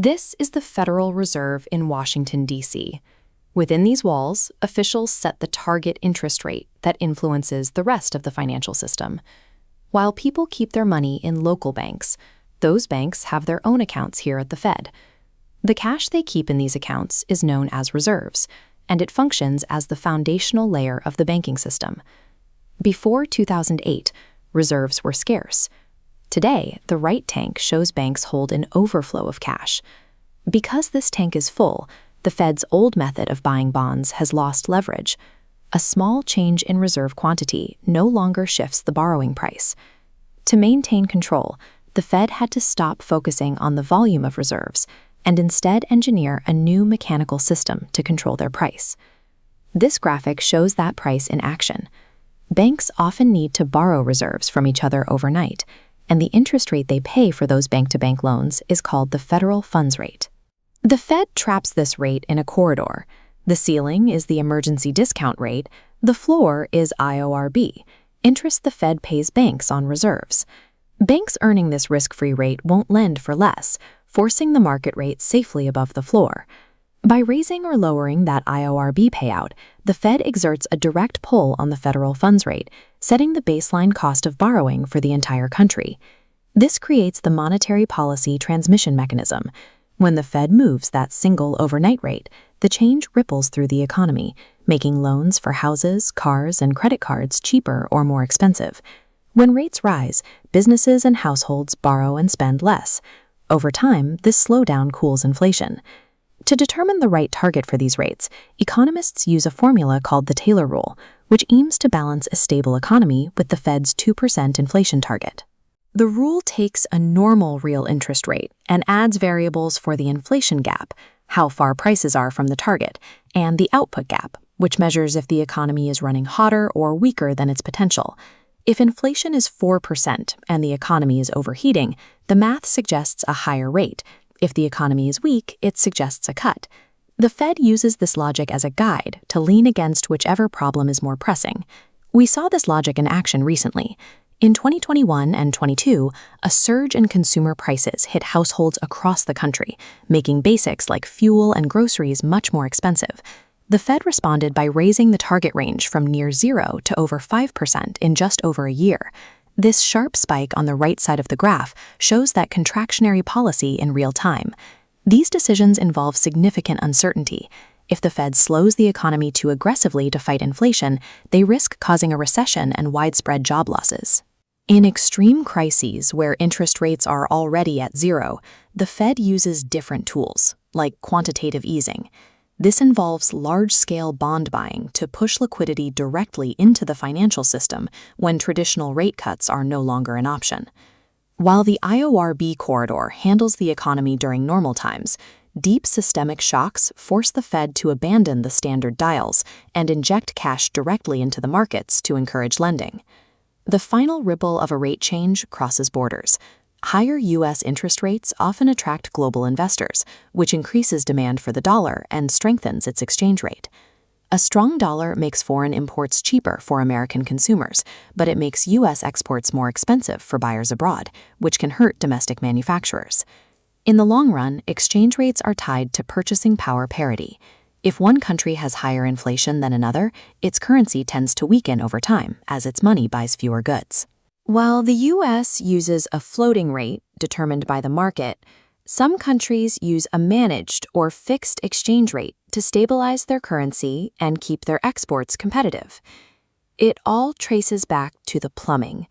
This is the Federal Reserve in Washington, D.C. Within these walls, officials set the target interest rate that influences the rest of the financial system. While people keep their money in local banks, those banks have their own accounts here at the Fed. The cash they keep in these accounts is known as reserves, and it functions as the foundational layer of the banking system. Before 2008, reserves were scarce. Today, the right tank shows banks hold an overflow of cash. Because this tank is full, the Fed's old method of buying bonds has lost leverage. A small change in reserve quantity no longer shifts the borrowing price. To maintain control, the Fed had to stop focusing on the volume of reserves and instead engineer a new mechanical system to control their price. This graphic shows that price in action. Banks often need to borrow reserves from each other overnight, and the interest rate they pay for those bank-to-bank loans is called the federal funds rate. The Fed traps this rate in a corridor. The ceiling is the emergency discount rate, the floor is IORB, interest the Fed pays banks on reserves. Banks earning this risk-free rate won't lend for less, forcing the market rate safely above the floor. By raising or lowering that IORB payout, the Fed exerts a direct pull on the federal funds rate, setting the baseline cost of borrowing for the entire country. This creates the monetary policy transmission mechanism. When the Fed moves that single overnight rate, the change ripples through the economy, making loans for houses, cars, and credit cards cheaper or more expensive. When rates rise, businesses and households borrow and spend less. Over time, this slowdown cools inflation. To determine the right target for these rates, economists use a formula called the Taylor rule, which aims to balance a stable economy with the Fed's 2% inflation target. The rule takes a normal real interest rate and adds variables for the inflation gap, how far prices are from the target, and the output gap, which measures if the economy is running hotter or weaker than its potential. If inflation is 4% and the economy is overheating, the math suggests a higher rate. If the economy is weak, it suggests a cut. The Fed uses this logic as a guide to lean against whichever problem is more pressing. We saw this logic in action recently. In 2021 and 22, a surge in consumer prices hit households across the country, making basics like fuel and groceries much more expensive. The Fed responded by raising the target range from near 0 to over 5% in just over a year. This sharp spike on the right side of the graph shows that contractionary policy in real time. These decisions involve significant uncertainty. If the Fed slows the economy too aggressively to fight inflation, they risk causing a recession and widespread job losses. In extreme crises where interest rates are already at 0, the Fed uses different tools, like quantitative easing. This involves large-scale bond buying to push liquidity directly into the financial system when traditional rate cuts are no longer an option. While the IORB corridor handles the economy during normal times, deep systemic shocks force the Fed to abandon the standard dials and inject cash directly into the markets to encourage lending. The final ripple of a rate change crosses borders. Higher U.S. interest rates often attract global investors, which increases demand for the dollar and strengthens its exchange rate. A strong dollar makes foreign imports cheaper for American consumers, but it makes U.S. exports more expensive for buyers abroad, which can hurt domestic manufacturers. In the long run, exchange rates are tied to purchasing power parity. If one country has higher inflation than another, its currency tends to weaken over time as its money buys fewer goods. While the U.S. uses a floating rate determined by the market, some countries use a managed or fixed exchange rate to stabilize their currency and keep their exports competitive. It all traces back to the plumbing.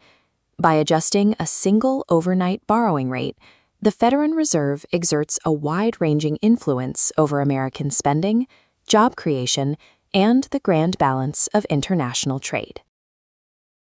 By adjusting a single overnight borrowing rate, the Federal Reserve exerts a wide-ranging influence over American spending, job creation, and the grand balance of international trade.